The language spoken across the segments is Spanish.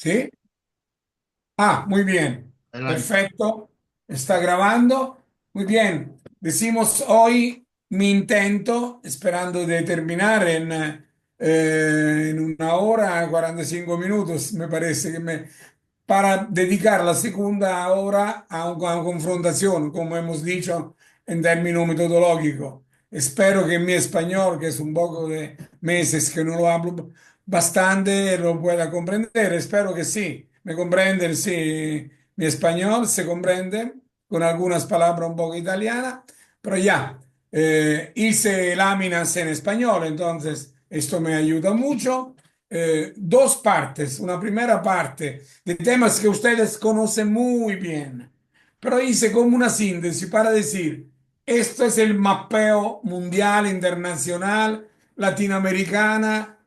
¿Sí? Ah, muy bien. Adelante. Perfecto. Está grabando. Muy bien. Decimos hoy mi intento, esperando de terminar en una hora, 45 minutos, me parece para dedicar la segunda hora a una confrontación, como hemos dicho en términos metodológicos. Espero que mi español, que es un poco de meses que no lo hablo bastante, lo pueda comprender. Espero que sí. ¿Me comprenden? Sí, mi español se comprende con algunas palabras un poco italianas, pero ya, hice láminas en español, entonces esto me ayuda mucho. Dos partes. Una primera parte de temas que ustedes conocen muy bien, pero hice como una síntesis para decir, esto es el mapeo mundial, internacional, latinoamericana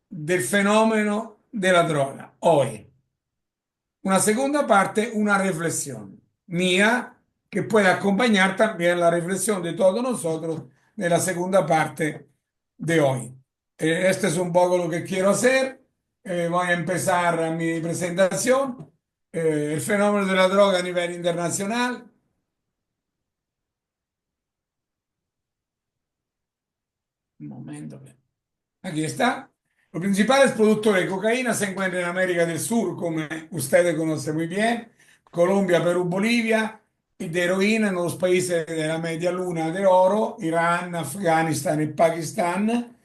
del fenómeno de la droga. Hoy, una segunda parte, una reflexión mía que puede acompañar también la reflexión de todos nosotros de la segunda parte de hoy. Este es un poco lo que quiero hacer. Voy a empezar mi presentación. El fenómeno de la droga a nivel internacional. Un momento. Aquí está. Los principales productores de cocaína se encuentran en América del Sur, como ustedes conocen muy bien, Colombia, Perú, Bolivia, y de heroína en los países de la Media Luna de Oro, Irán, Afganistán y Pakistán,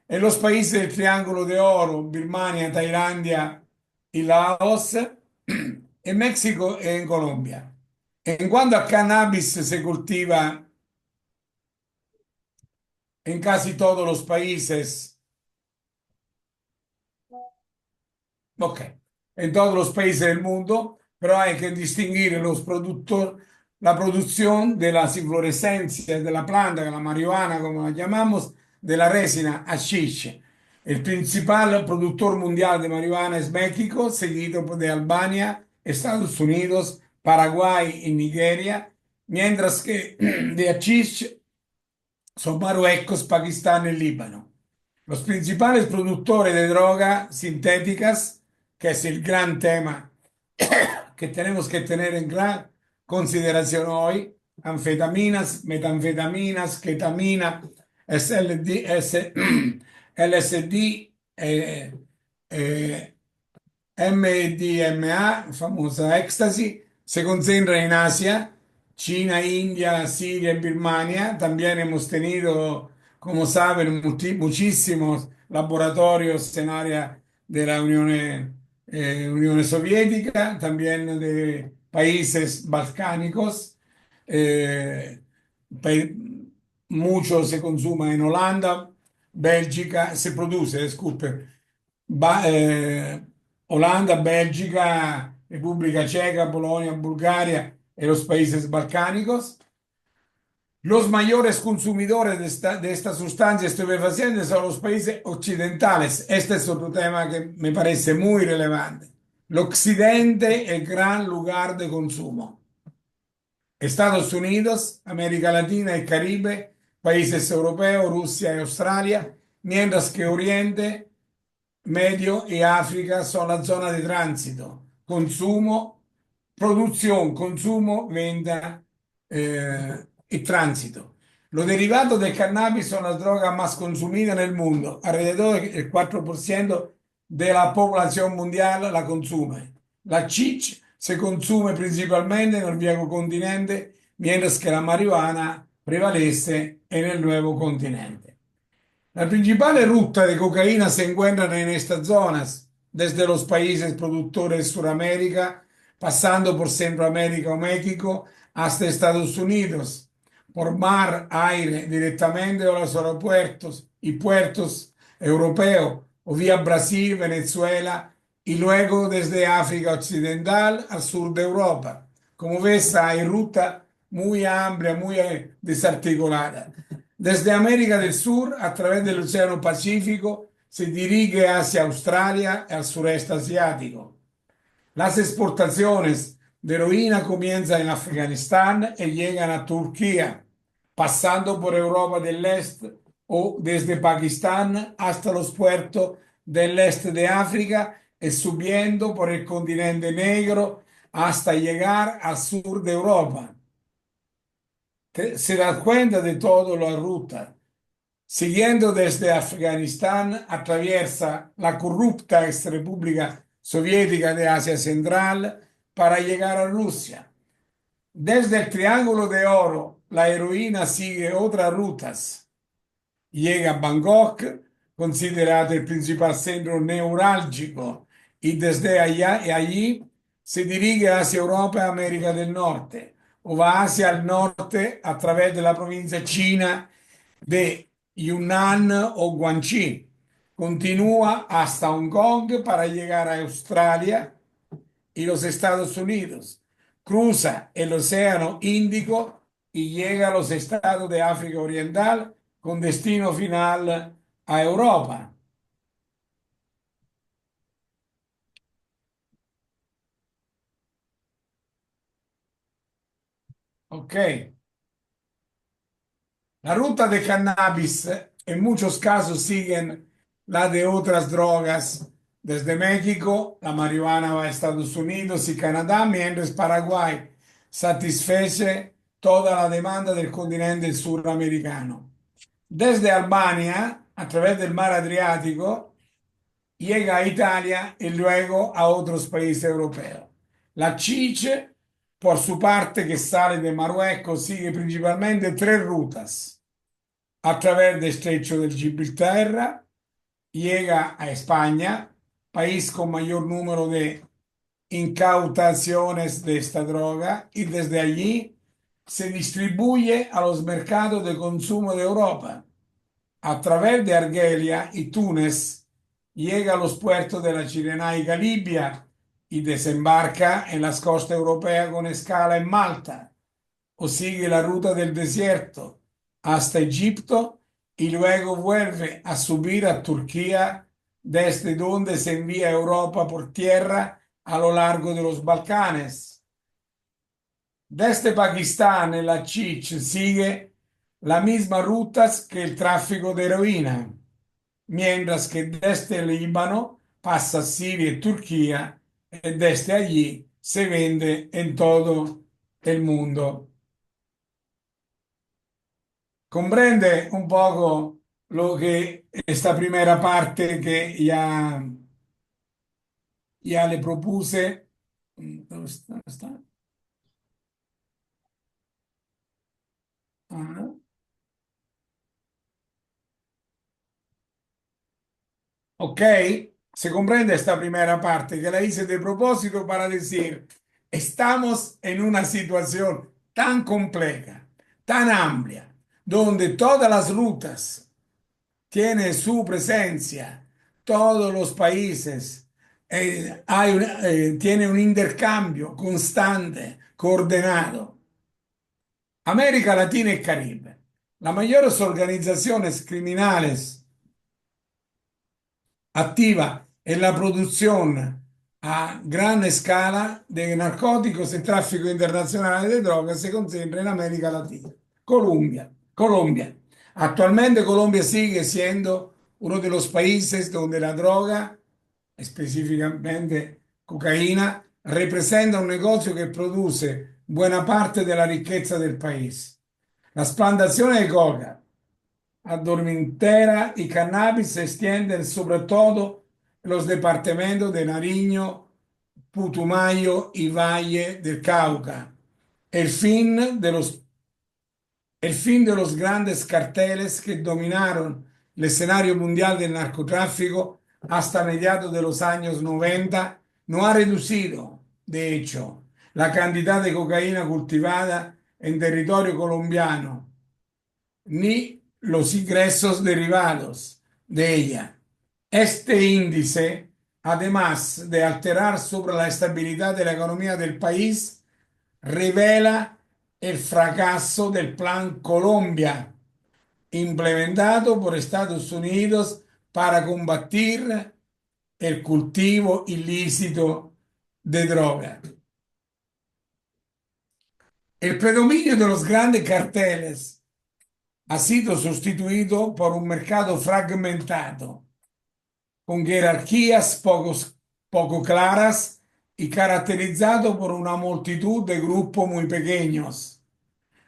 en los países del Triángulo de Oro, Birmania, Tailandia y Laos, en México y en Colombia. En cuanto a cannabis, se cultiva en casi todos los países. Ok, en todos los países del mundo, pero hay que distinguir los productores, la producción de las inflorescencias de la planta, de la marihuana, como la llamamos, de la resina hashish. El principal productor mundial de marihuana es México, seguido de Albania, Estados Unidos, Paraguay y Nigeria, mientras que de hashish son Marruecos, Pakistán y Líbano. Los principales productores de drogas sintéticas, que es el gran tema que tenemos que tener en gran consideración hoy, anfetaminas, metanfetaminas, ketamina, SLD, LSD, MDMA, famosa éxtasis, se concentra en Asia, China, India, Siria y Birmania. También hemos tenido, como saben, muchísimos laboratorios en área de la Unión Soviética, también de países balcánicos. Eh, pe- Mucho se consume en Holanda, Bélgica, se produce, disculpe, Holanda, Bélgica, República Checa, Polonia, Bulgaria y los países balcánicos. Los mayores consumidores de esta sustancia estupefaciente son los países occidentales. Este es otro tema que me parece muy relevante. El occidente es el gran lugar de consumo. Estados Unidos, América Latina y Caribe, países europeos, Rusia y Australia, mientras que Oriente Medio y África son la zona de tránsito, consumo, producción, consumo, venta y tránsito. Los derivados del cannabis son las drogas más consumidas en el mundo. Alrededor del 4% de la población mundial la consume. La chicha se consume principalmente en el viejo continente, mientras que la marihuana prevalece en el nuevo continente. La principal ruta de cocaína se encuentra en estas zonas, desde los países productores de Sudamérica, pasando por Centroamérica o México, hasta Estados Unidos, por mar, aire, directamente a los aeropuertos y puertos europeos, o vía Brasil, Venezuela, y luego desde África Occidental al sur de Europa. Como ves, hay ruta muy amplia, muy desarticulada. Desde América del Sur, a través del Océano Pacífico, se dirige hacia Australia y al sureste asiático. Las exportaciones de heroína comienzan en Afganistán y llegan a Turquía, pasando por Europa del Este o desde Pakistán hasta los puertos del este de África subiendo por el continente negro hasta llegar al sur de Europa. Se da cuenta de toda la ruta. Siguiendo desde Afganistán, atraviesa la corrupta ex República Soviética de Asia Central para llegar a Rusia. Desde el Triángulo de Oro, la heroína sigue otras rutas. Llega a Bangkok, considerado el principal centro neurálgico, y desde allá y allí se dirige hacia Europa y América del Norte, o va hacia el norte a través de la provincia china de Yunnan o Guangxi. Continúa hasta Hong Kong para llegar a Australia y los Estados Unidos. Cruza el Océano Índico y llega a los estados de África Oriental con destino final a Europa. Ok. La ruta de cannabis en muchos casos siguen la de otras drogas. Desde México, la marihuana va a Estados Unidos y Canadá, mientras Paraguay satisface toda la demanda del continente suramericano. Desde Albania, a través del mar Adriático, llega a Italia y luego a otros países europeos. La Chiche, por su parte, que sale de Marruecos, sigue principalmente tres rutas. A través del estrecho de Gibraltar, llega a España, país con mayor número de incautaciones de esta droga, y desde allí se distribuye a los mercados de consumo de Europa. A través de Argelia y Túnez, llega a los puertos de la Cirenaica Libia y desembarca en las costas europeas con escala en Malta, o sigue la ruta del desierto hasta Egipto y luego vuelve a subir a Turquía, desde donde se envía a Europa por tierra a lo largo de los Balcanes. Desde Pakistán, la Chich sigue la misma ruta que el tráfico de heroína, mientras que desde el Líbano pasa a Siria y Turquía y desde allí se vende en todo el mundo. Comprende un poco lo que esta primera parte que ya le propuse. ¿Dónde está? Ajá. Ok, se comprende esta primera parte que la hice de propósito para decir, estamos en una situación tan compleja, tan amplia, donde todas las rutas tienen su presencia, todos los países, tiene un intercambio constante, coordinado. América Latina y Caribe. Las mayores organizaciones criminales activa en la producción a gran escala de narcóticos y tráfico internacional de drogas se concentra en América Latina. Colombia. Actualmente Colombia sigue siendo uno de los países donde la droga, específicamente cocaína, representa un negocio que produce buena parte de la riqueza del país. Las plantaciones de coca, adormitera y cannabis se extienden sobre todo en los departamentos de Nariño, Putumayo y Valle del Cauca. El fin de los, el fin de los grandes carteles que dominaron el escenario mundial del narcotráfico hasta mediados de los años 90 no ha reducido, de hecho, la cantidad de cocaína cultivada en territorio colombiano ni los ingresos derivados de ella. Este índice, además de alterar sobre la estabilidad de la economía del país, revela el fracaso del Plan Colombia, implementado por Estados Unidos para combatir el cultivo ilícito de droga. El predominio de los grandes carteles ha sido sustituido por un mercado fragmentado, con jerarquías poco poco claras y caracterizado por una multitud de grupos muy pequeños,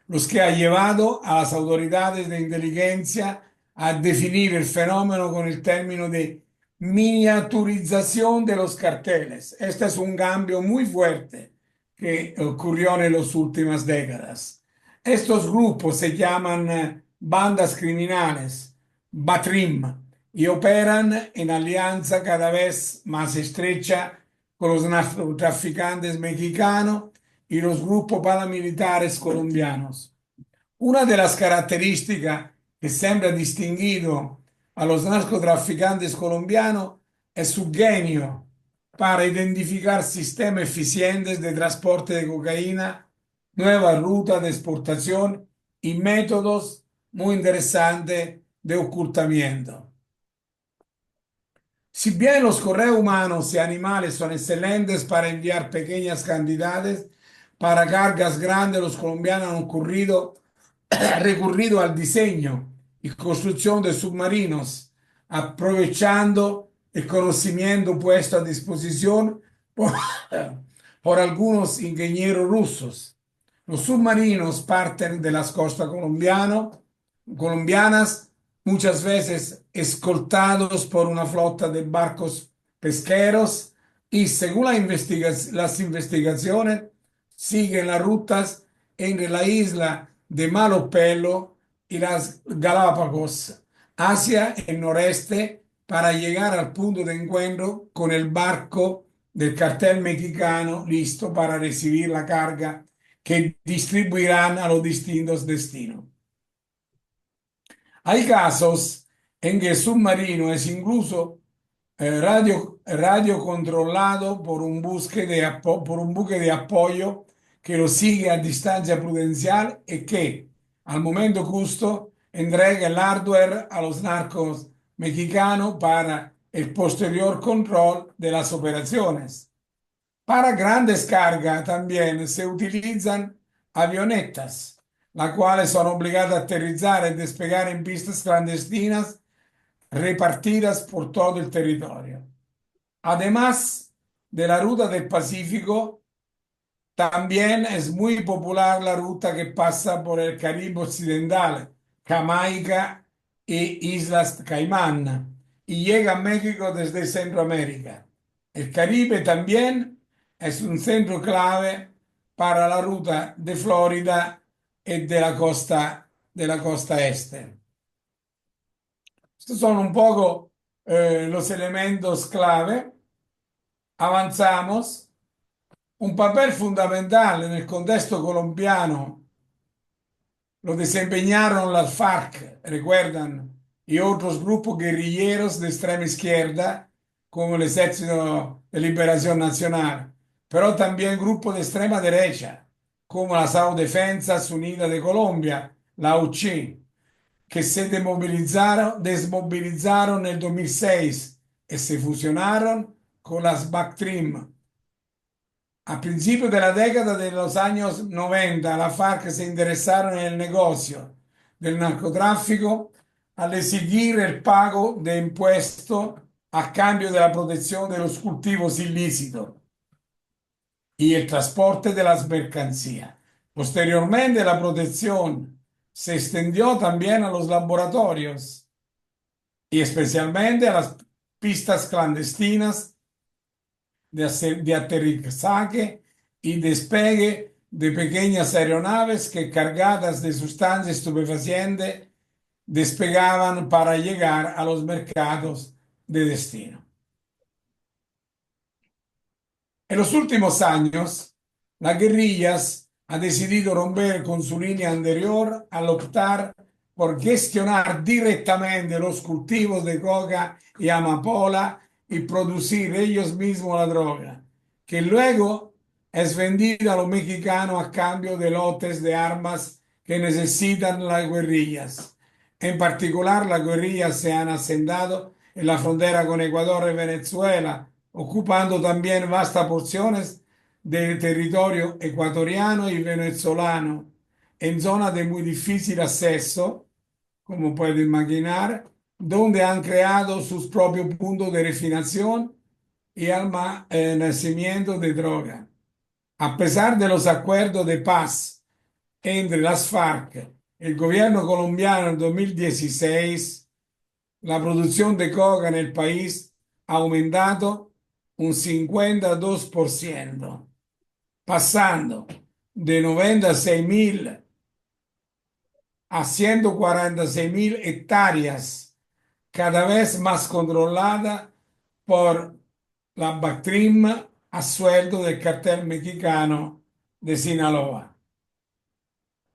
los que ha llevado a las autoridades de inteligencia a definir el fenómeno con el término de miniaturización de los carteles. Este es un cambio muy fuerte que ocurrió en las últimas décadas. Estos grupos se llaman bandas criminales, BATRIM, y operan en alianza cada vez más estrecha con los narcotraficantes mexicanos y los grupos paramilitares colombianos. Una de las características que siempre ha distinguido a los narcotraficantes colombianos es su genio para identificar sistemas eficientes de transporte de cocaína, nuevas rutas de exportación y métodos muy interesantes de ocultamiento. Si bien los correos humanos y animales son excelentes para enviar pequeñas cantidades, para cargas grandes los colombianos han recurrido al diseño y construcción de submarinos, aprovechando el conocimiento puesto a disposición por, por algunos ingenieros rusos. Los submarinos parten de las costas colombianas, muchas veces escoltados por una flota de barcos pesqueros y según las investigaciones siguen las rutas entre la isla de Malopelo y las Galápagos hacia el noreste para llegar al punto de encuentro con el barco del cartel mexicano listo para recibir la carga que distribuirán a los distintos destinos. Hay casos en que el submarino es incluso radio controlado por por un buque de apoyo que lo sigue a distancia prudencial y que, al momento justo, entrega el hardware a los narcos mexicanos para el posterior control de las operaciones. Para grandes cargas también se utilizan avionetas, las cuales son obligadas a aterrizar y despegar en pistas clandestinas repartidas por todo el territorio. Además de la ruta del Pacífico, también es muy popular la ruta que pasa por el Caribe Occidental, Jamaica e Islas Caimán, y llega a México desde Centroamérica. El Caribe también es un centro clave para la ruta de Florida y de la costa este. Estos son un poco los elementos clave. Avanzamos. Un papel fundamental en el contexto colombiano lo desempeñaron las FARC, recuerdan, y otros grupos guerrilleros de extrema izquierda, como el Ejército de Liberación Nacional, pero también grupos de extrema derecha, como las Autodefensas Unidas de Colombia, la UC, que se desmovilizaron en el 2006 y se fusionaron con las BACTRIM. A principios de la década de los años 90, la FARC se interesaron en el negocio del narcotráfico al exigir el pago de impuestos a cambio de la protección de los cultivos ilícitos y el transporte de las mercancías. Posteriormente, la protección se extendió también a los laboratorios y especialmente a las pistas clandestinas de aterrizaje y despegue de pequeñas aeronaves que cargadas de sustancias estupefacientes despegaban para llegar a los mercados de destino. En los últimos años, las guerrillas han decidido romper con su línea anterior al optar por gestionar directamente los cultivos de coca y amapola y producir ellos mismos la droga, que luego es vendida a los mexicanos a cambio de lotes de armas que necesitan las guerrillas. En particular, las guerrillas se han asentado en la frontera con Ecuador y Venezuela, ocupando también vastas porciones del territorio ecuatoriano y venezolano, en zonas de muy difícil acceso, como pueden imaginar, donde han creado sus propios puntos de refinación y almacenamiento de droga. A pesar de los acuerdos de paz entre las FARC y el gobierno colombiano en 2016, la producción de coca en el país ha aumentado un 52%, pasando de 96.000 a 146.000 hectáreas, cada vez más controlada por la BACTRIM a sueldo del cartel mexicano de Sinaloa.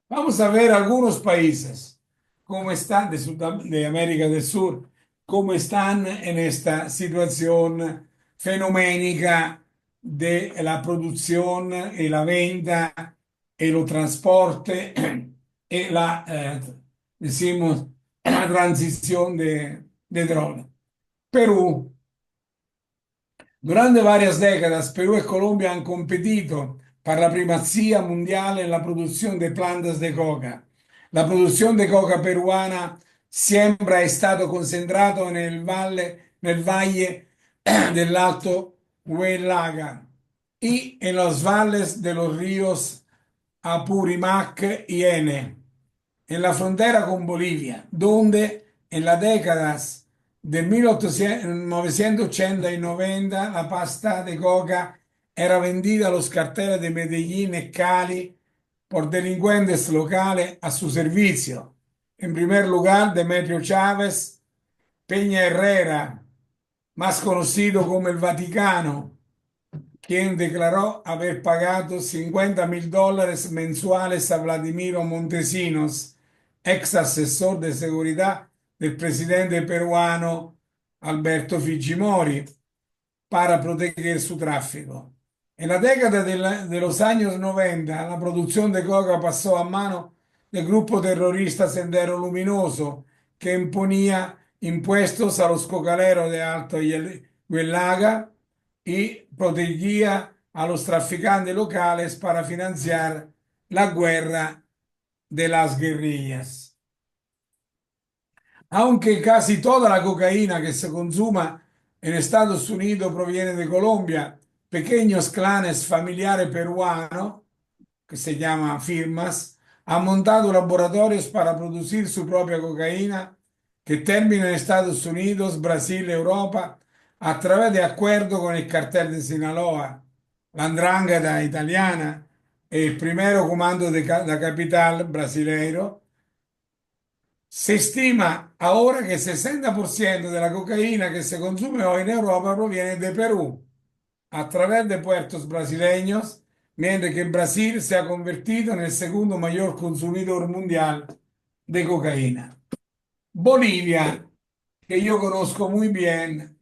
Vamos a ver algunos países, cómo están de América del Sur, cómo están en esta situación fenoménica de la producción y la venta y el transporte y decimos, la transición de droga. Perú. Durante varias décadas, Perú y Colombia han competido por la primacía mundial en la producción de plantas de coca. La producción de coca peruana siempre ha estado concentrada en el valle del Alto Huelaga y en los valles de los ríos Apurímac y Ene en la frontera con Bolivia, donde en las décadas de 1980 y 90 la pasta de coca era vendida a los carteles de Medellín y Cali por delincuentes locales a su servicio. En primer lugar, Demetrio Chávez, Peña Herrera, más conocido como el Vaticano, quien declaró haber pagado $50.000 mensuales a Vladimiro Montesinos, ex asesor de seguridad del presidente peruano Alberto Fujimori, para proteger su tráfico. En la década de los años 90, la producción de coca pasó a mano del grupo terrorista Sendero Luminoso, que imponía impuestos a los cocaleros de Alto Huelaga y protegía a los traficantes locales para financiar la guerra de las guerrillas. Aunque casi toda la cocaína que se consuma en Estados Unidos proviene de Colombia, pequeños clanes familiares peruanos, que se llaman firmas, han montado laboratorios para producir su propia cocaína que termina en Estados Unidos, Brasil y Europa a través de acuerdos con el cartel de Sinaloa, la 'ndrangheta italiana y el primero comando de la capital brasileiro. Se estima ahora que el 60% de la cocaína que se consume hoy en Europa proviene de Perú, a través de puertos brasileños, mientras que Brasil se ha convertido en el segundo mayor consumidor mundial de cocaína. Bolivia, que yo conozco muy bien,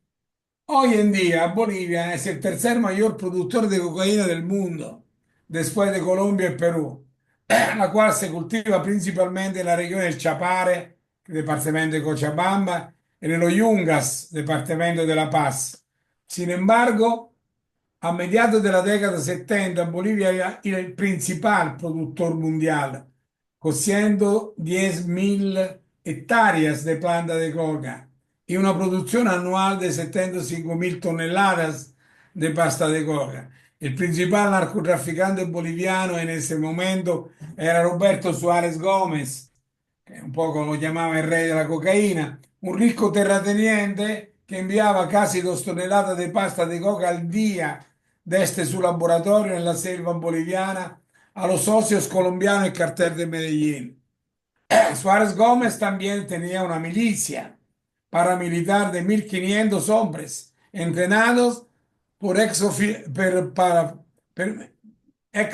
hoy en día Bolivia es el tercer mayor productor de cocaína del mundo, después de Colombia y Perú, la cual se cultiva principalmente en la región del Chapare, departamento de Cochabamba, y en los Yungas, departamento de La Paz. Sin embargo, a mediados de la década 70, Bolivia era el principal productor mundial, cosiendo 10.000 hectáreas de planta de coca y una producción anual de 75.000 toneladas de pasta de coca. El principal narcotraficante boliviano en ese momento era Roberto Suárez Gómez, que un poco lo llamaba el rey de la cocaína, un rico terrateniente que enviaba casi 2 toneladas de pasta de coca al día desde su laboratorio en la selva boliviana a los socios colombianos del cartel de Medellín. Suárez Gómez también tenía una milicia paramilitar de 1.500 hombres entrenados por ex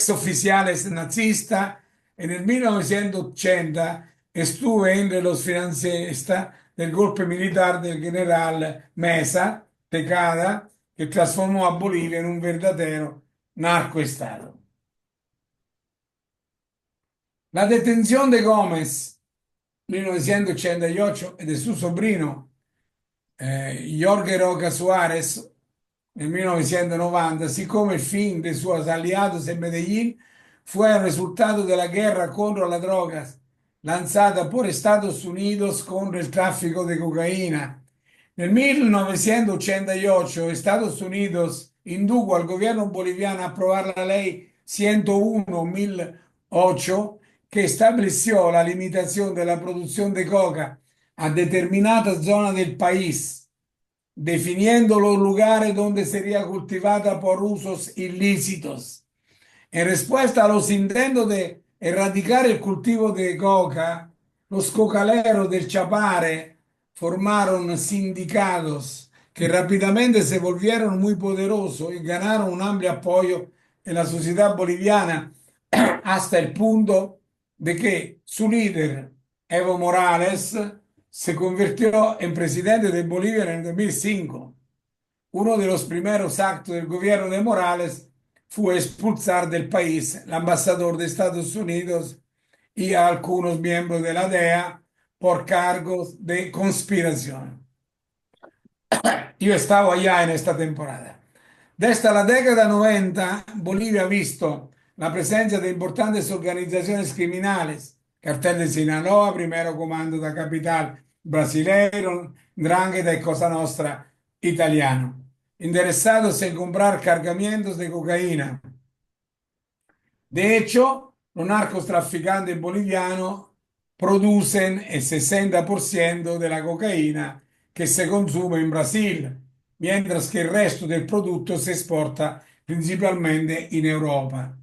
oficiales nazistas. En el 1980 estuve entre los financistas del golpe militar del general Mesa Tecada, que transformó a Bolivia en un verdadero narcoestado. La detención de Gómez en 1988 y de su sobrino Jorge Roca Suárez en 1990, así como el fin de sus aliados en Medellín, fue el resultado de la guerra contra las drogas lanzada por Estados Unidos contra el tráfico de cocaína, En 1988, Estados Unidos indujo al gobierno boliviano a aprobar la ley 101-1008 que estableció la limitación de la producción de coca a determinadas zonas del país, definiendo los lugares donde sería cultivada por usos ilícitos. En respuesta a los intentos de erradicar el cultivo de coca, los cocaleros del Chapare formaron sindicatos que rápidamente se volvieron muy poderosos y ganaron un amplio apoyo en la sociedad boliviana hasta el punto de que su líder, Evo Morales, se convirtió en presidente de Bolivia en el 2005. Uno de los primeros actos del gobierno de Morales fue expulsar del país al embajador de Estados Unidos y a algunos miembros de la DEA por cargos de conspiración. Yo estaba allá en esta temporada. Desde la década 90, Bolivia ha visto la presencia de importantes organizaciones criminales, Cartel de Sinaloa, primero comando da capital brasileiro, 'Ndrangheta y Cosa Nostra italiano, interesados en comprar cargamentos de cocaína. De hecho, los narcotraficantes bolivianos producen el 60% de la cocaína que se consume en Brasil, mientras que el resto del producto se exporta principalmente en Europa.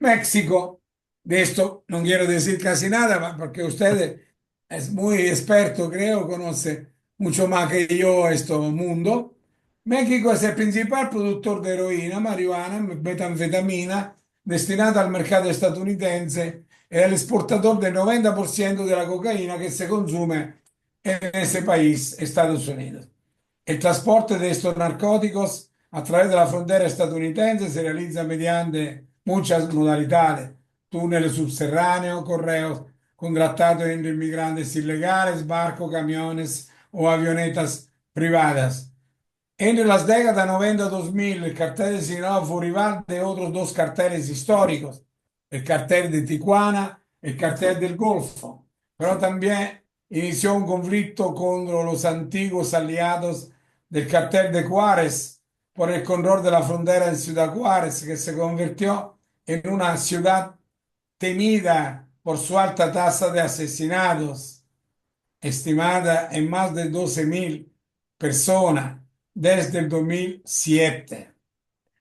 México, de esto no quiero decir casi nada, porque usted es muy experto, creo, conoce mucho más que yo este mundo. México es el principal productor de heroína, marihuana, metanfetamina, destinada al mercado estadounidense, y el exportador del 90% de la cocaína que se consume en ese país, Estados Unidos. El transporte de estos narcóticos a través de la frontera estadounidense se realiza mediante muchas modalidades: túneles subterráneos, correos contratados entre inmigrantes ilegales, barcos, camiones o avionetas privadas. Entre las décadas 90 y 2000, el cartel de Sinaloa fue rival de otros dos carteles históricos, el cartel de Tijuana, el cartel del Golfo, pero también inició un conflicto contra los antiguos aliados del cartel de Juárez por el control de la frontera en Ciudad Juárez, que se convirtió en una ciudad temida por su alta tasa de asesinatos, estimada en más de 12.000 personas desde el 2007.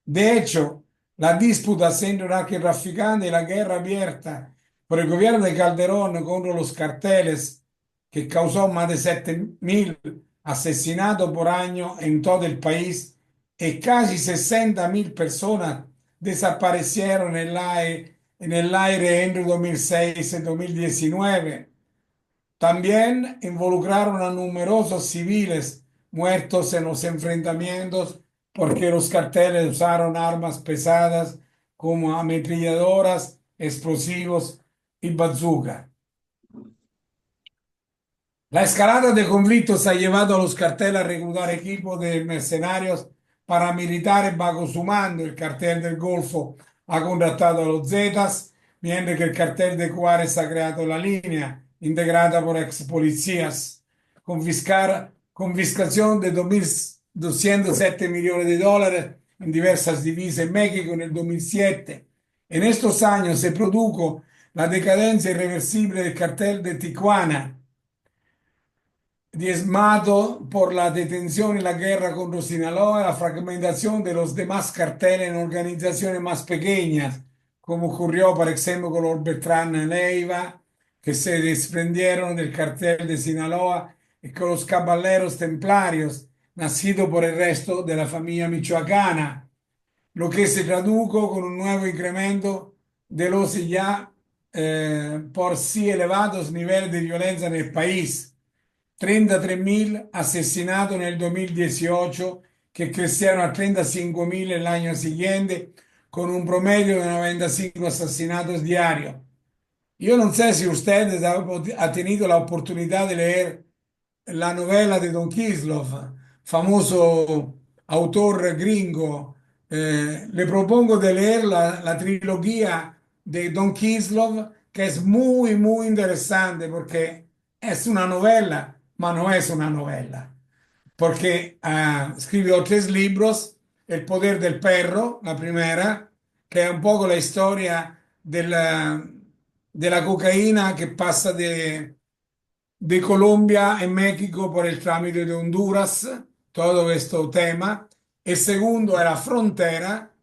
De hecho, la disputa entre narcotraficantes y la guerra abierta por el gobierno de Calderón contra los carteles, que causó más de 7.000 asesinatos por año en todo el país y casi 60.000 personas desaparecieron en el aire entre 2006 y 2019. También involucraron a numerosos civiles muertos en los enfrentamientos porque los carteles usaron armas pesadas como ametralladoras, explosivos y bazooka. La escalada de conflictos ha llevado a los carteles a reclutar equipos de mercenarios paramilitares bajo su mando. El cartel del Golfo ha contratado a los Zetas, mientras que el cartel de Juárez ha creado la línea, integrada por ex policías. Confiscación de 207 millones de dólares en diversas divisas en México en el 2007. En estos años se produjo la decadencia irreversible del cartel de Tijuana, diezmado por la detención y la guerra contra Sinaloa y la fragmentación de los demás carteles en organizaciones más pequeñas, como ocurrió, por ejemplo, con los Beltrán Leiva, que se desprendieron del cartel de Sinaloa, y con los Caballeros Templarios, nacidos por el resto de la familia michoacana, lo que se tradujo con un nuevo incremento de los ya por sí elevados niveles de violencia en el país. 33.000 asesinatos en el 2018, que crecieron a 35.000 el año siguiente, con un promedio de 95 asesinatos diarios. Yo no sé si ustedes han tenido la oportunidad de leer la novela de Don Kislov, famoso autor gringo. Le propongo de leer la trilogía de Don Kislov, que es muy, muy interesante porque es una novela ma no es una novela, porque escribió tres libros: El poder del perro, la primera, que es un poco la historia de la cocaína que pasa de Colombia en México por el trámite de Honduras, todo este tema. El segundo era Frontera,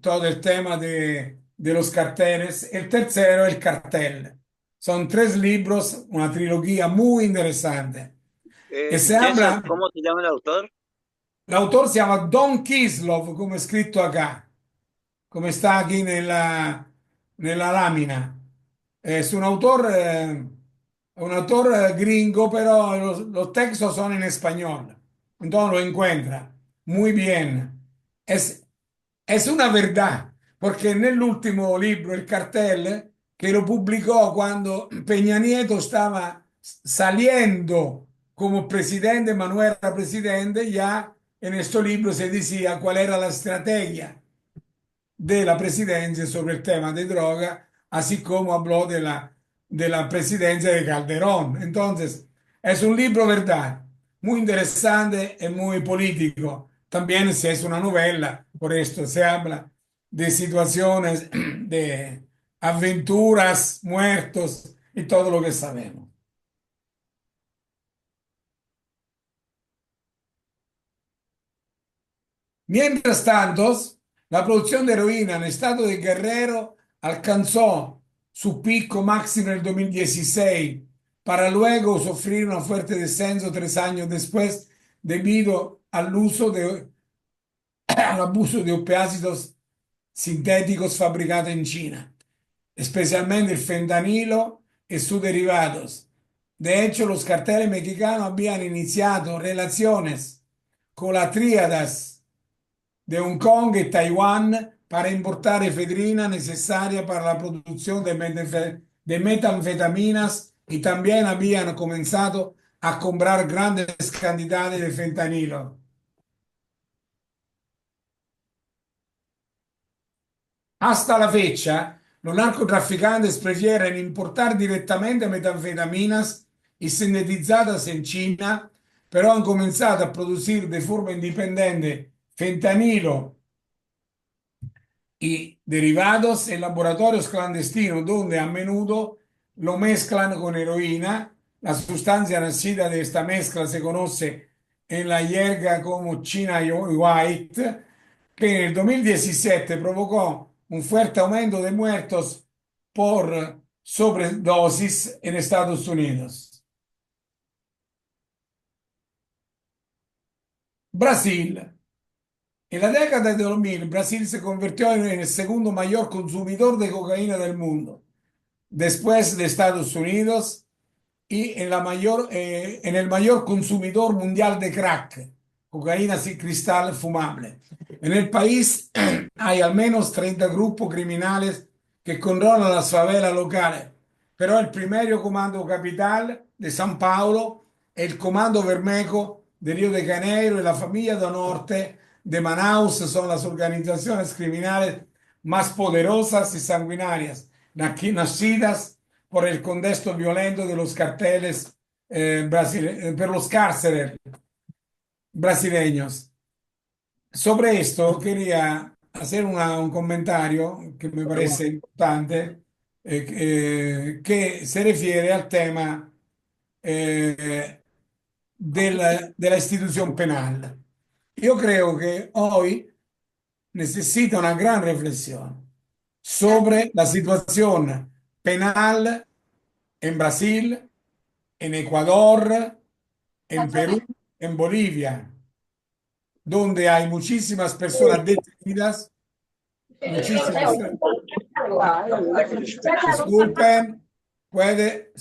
todo el tema de los carteles. El tercero, El cartel. Son tres libros, una trilogía muy interesante. Y se César, habla, ¿cómo se llama el autor? el autor se llama Don Kislov, como es escrito acá, como está aquí en la lámina. Es un autor gringo, pero los textos son en español. Entonces lo encuentra muy bien. Es, es una verdad, porque nell'ultimo libro, El cartel, que lo publicó cuando Peña Nieto estaba saliendo como presidente, Manuel era presidente, ya en este libro se decía cuál era la estrategia de la presidencia sobre el tema de droga, así como habló de la presidencia de Calderón. Entonces, es un libro, ¿verdad? Muy interesante y muy político. También si es una novela, por esto se habla de situaciones, de aventuras, muertos y todo lo que sabemos. Mientras tanto, la producción de heroína en el estado de Guerrero alcanzó su pico máximo en el 2016 para luego sufrir un fuerte descenso 3 años después debido al abuso de opiáceos sintéticos fabricados en China, especialmente el fentanilo y sus derivados. De hecho, los carteles mexicanos habían iniciado relaciones con las tríadas de Hong Kong y Taiwán para importar efedrina necesaria para la producción de metanfetaminas y también habían comenzado a comprar grandes cantidades de fentanilo. Hasta la fecha, los narcotraficantes prefieren importar directamente metanfetaminas y sintetizadas en China, pero han comenzado a producir de forma independiente fentanilo y derivados en laboratorios clandestinos donde a menudo lo mezclan con heroína. La sustancia nacida de esta mezcla se conoce en la jerga como China White, que en el 2017 provocó un fuerte aumento de muertos por sobredosis en Estados Unidos. Brasil. En la década de 2000, Brasil se convirtió en el segundo mayor consumidor de cocaína del mundo, después de Estados Unidos, y en el mayor consumidor mundial de crack, cocaína sin cristal fumable. En el país hay al menos 30 grupos criminales que controlan las favelas locales, pero el primero Comando Capital de San Paulo, el Comando Vermejo de Río de Janeiro y la Familia do Norte de Manaus son las organizaciones criminales más poderosas y sanguinarias, nacidas por el contexto violento de los carteles por los cárceles brasileños. Sobre esto quería hacer un comentario que me parece importante, que se refiere al tema eh, de la institución penal. Yo creo que hoy necesita una gran reflexión sobre la situación penal en Brasil, en Ecuador, en Perú, en Bolivia, donde hay muchísimas personas detenidas, muchísimas. Disculpen, puede.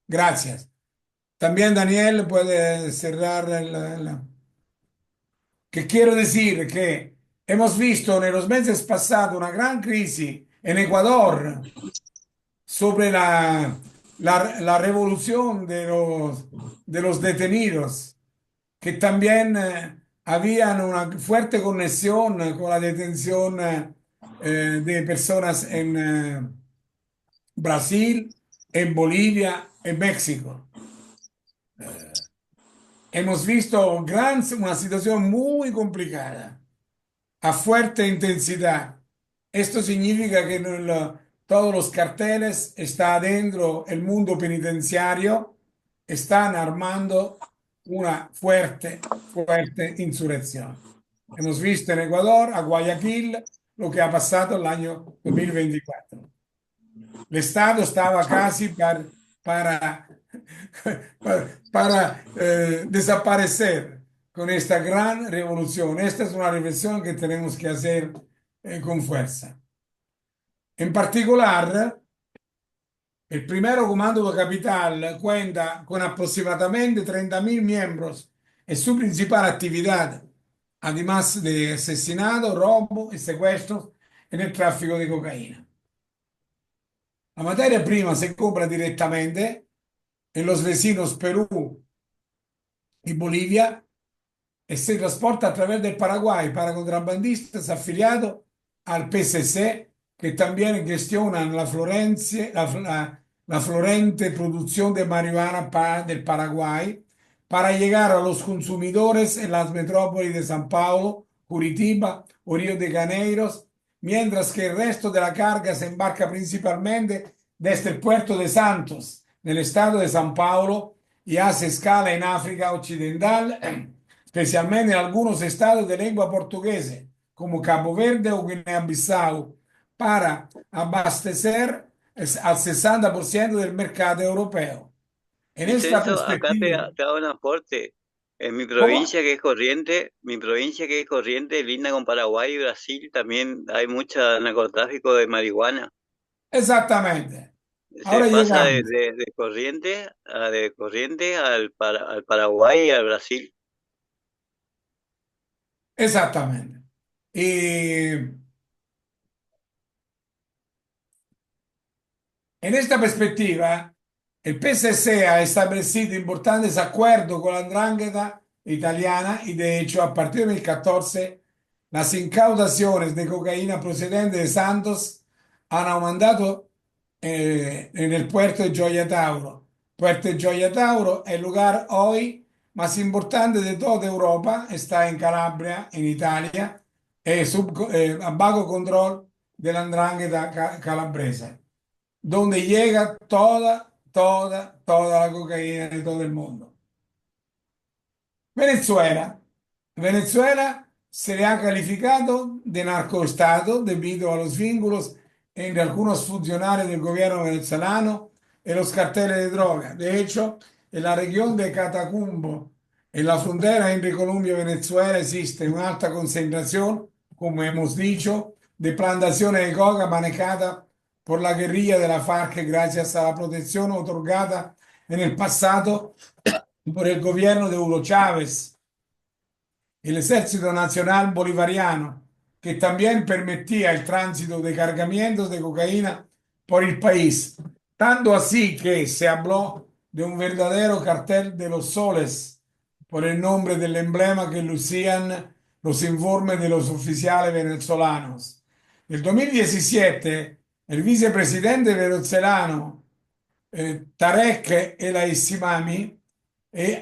Gracias. También Daniel puede cerrar que quiero decir que hemos visto en los meses pasados una gran crisis en Ecuador sobre la revolución de los detenidos, que también habían una fuerte conexión con la detención de personas en Brasil, en Bolivia, en México. Hemos visto una situación muy complicada, a fuerte intensidad. Esto significa que todos los carteles está adentro el mundo penitenciario, están armando una fuerte insurrección. Hemos visto en Ecuador, a Guayaquil, lo que ha pasado el año 2024. El Estado estaba casi para, para desaparecer con esta gran revolución. Esta es una revolución que tenemos que hacer con fuerza. En particular, el primero comando de capital cuenta con aproximadamente 30.000 miembros y su principal actividad, además de asesinato, robo y secuestros en el tráfico de cocaína. La materia prima se compra directamente en los vecinos Perú y Bolivia y se transporta a través del Paraguay para contrabandistas afiliados al PCC que también gestionan la florente producción de marihuana del Paraguay para llegar a los consumidores en las metrópolis de San Paulo, Curitiba o Río de Janeiro, mientras que el resto de la carga se embarca principalmente desde el puerto de Santos, en el estado de San Paulo, y hace escala en África Occidental, especialmente en algunos estados de lengua portuguesa, como Cabo Verde o Guinea-Bissau, para abastecer al 60% del mercado europeo. En esta Vincenzo, acá perspectiva, te hago un aporte. En ¿cómo? Mi provincia que es Corriente, linda con Paraguay y Brasil, también hay mucho narcotráfico de marihuana. Exactamente. Se Ahora pasa llegamos. De Corriente al Paraguay y al Brasil. Exactamente. Y en esta perspectiva, el PCC ha establecido importantes acuerdos con la Ndrangheta italiana y de hecho a partir del 14 las incautaciones de cocaína procedente de Santos han aumentado en el puerto de Gioia Tauro. Puerto de Gioia Tauro es el lugar hoy más importante de toda Europa, está en Calabria, en Italia, a bajo control de la 'Ndrangheta calabresa donde llega toda la cocaína de todo el mundo. Venezuela. Venezuela se le ha calificado de narcoestado debido a los vínculos entre algunos funcionarios del gobierno venezolano y los carteles de droga. De hecho, en la región de Catacumbo, en la frontera entre Colombia y Venezuela, existe una alta concentración, como hemos dicho, de plantaciones de coca manejada por la guerrilla de la FARC gracias a la protección otorgada en el pasado por el gobierno de Hugo Chávez, el Ejército Nacional Bolivariano, que también permitía el tránsito de cargamentos de cocaína por el país, tanto así que se habló de un verdadero cartel de los soles por el nombre del emblema que lucían los informes de los oficiales venezolanos. En el 2017, el vicepresidente venezolano Tarek El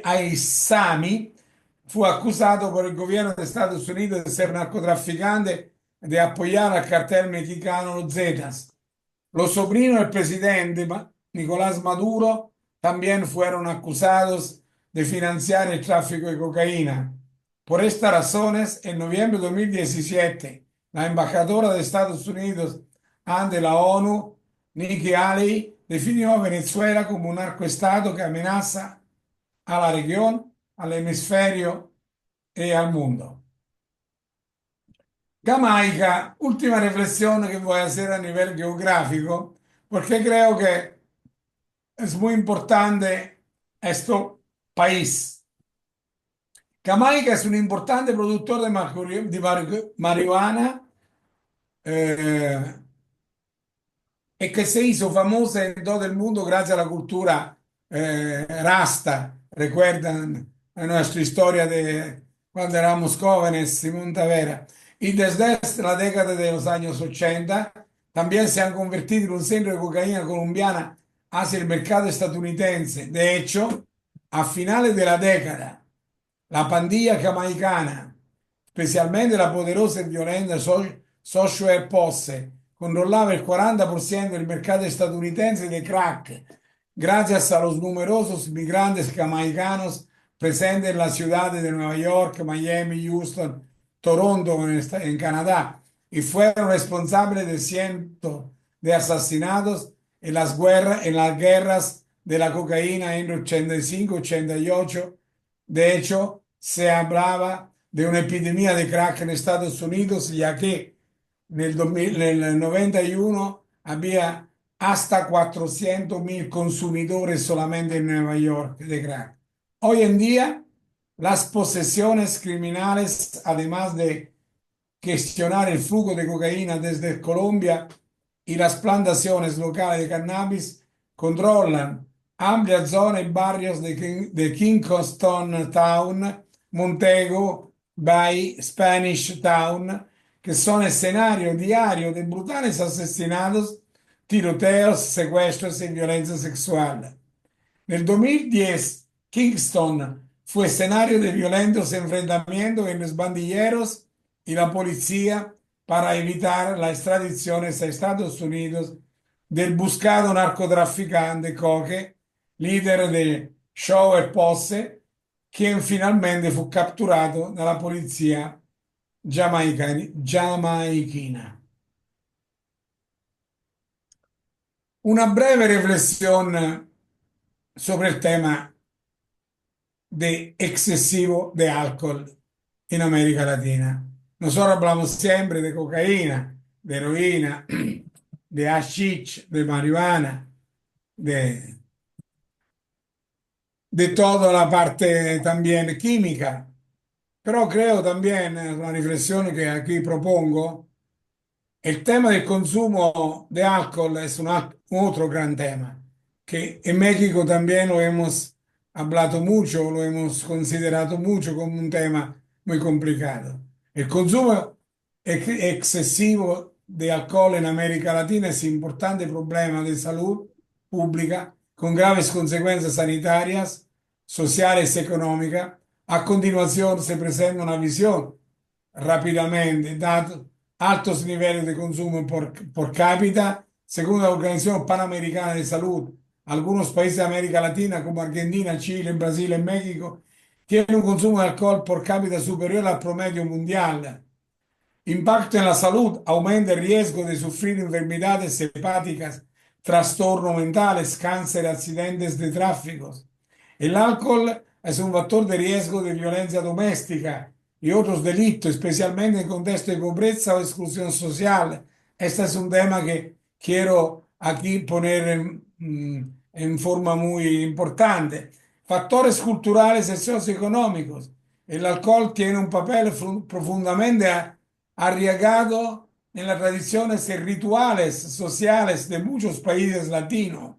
Aissami fu accusato por el gobierno de Estados Unidos de ser narcotraficante y de apoyar al cartel mexicano Los Zetas. Los sobrinos del presidente Nicolás Maduro también fueron acusados de financiar el tráfico de cocaína. Por estas razones, en noviembre de 2017, la embajadora de Estados Unidos ante la ONU, Nikki Haley, definió a Venezuela como un narcoestado que amenaza a la región, al hemisferio y al mundo. Jamaica, última reflexión que voy a hacer a nivel geográfico, porque creo que es muy importante este país. Jamaica es un importante productor de marihuana eh, y que se hizo famosa en todo el mundo gracias a la cultura rasta. Recuerdan nuestra historia de cuando éramos jóvenes, Simón Tavera. Y desde la década de los años 80 también se han convertido en un centro de cocaína colombiana hacia el mercado estadounidense. De hecho, a finale della década, la pandilla jamaicana, specialmente la poderosa e violenta Software Posse, controllava il 40% del mercado statunitense de crack, gracias a los numerosos migrantes jamaicanos presentes en las ciudades de Nueva York, Miami, Houston, Toronto en Canadá, y fueron responsables de cientos de asesinatos en las guerras de la cocaína en 85-88. De hecho, se hablaba de una epidemia de crack en Estados Unidos, ya que en el 91 había hasta 400.000 consumidores solamente en Nueva York de crack. Hoy en día, las posesiones criminales, además de gestionar el flujo de cocaína desde Colombia y las plantaciones locales de cannabis, controlan amplias zonas y barrios de Kingston Town, Montego Bay, Spanish Town, que son escenario diario de brutales asesinatos, tiroteos, secuestros y violencia sexual. Nel 2010, Kingston fue escenario de violentos enfrentamientos entre los bandilleros y la policía para evitar la extradición a Estados Unidos del buscado narcotraficante Coque, líder de Shower Posse, quien finalmente fu catturato dalla polizia giamaichina. Una breve riflessione sobre el tema de excesivo de alcohol en América Latina. Nosotros hablamos siempre de cocaína, de heroína, de hashish, de marihuana, de toda la parte también química. Pero creo también, la reflexión que aquí propongo, el tema del consumo de alcohol es un otro gran tema, que en México también lo hemos hablado mucho, lo hemos considerado mucho como un tema muy complicado. El consumo excesivo de alcohol en América Latina es un importante problema de salud pública con graves consecuencias sanitarias, sociales y económicas. A continuación se presenta una visión rápidamente, datos altos niveles de consumo por cápita, según la Organización Panamericana de Salud. Algunos países de América Latina, como Argentina, Chile, Brasil y México, tienen un consumo de alcohol por cápita superior al promedio mundial. Impacto en la salud, aumenta el riesgo de sufrir enfermedades hepáticas, trastornos mentales, cáncer, accidentes de tráfico. El alcohol es un factor de riesgo de violencia doméstica y otros delitos, especialmente en contexto de pobreza o exclusión social. Este es un tema que quiero aquí poner en forma muy importante. Factores culturales y socioeconómicos. El alcohol tiene un papel profundamente arraigado en las tradiciones y rituales sociales de muchos países latinos.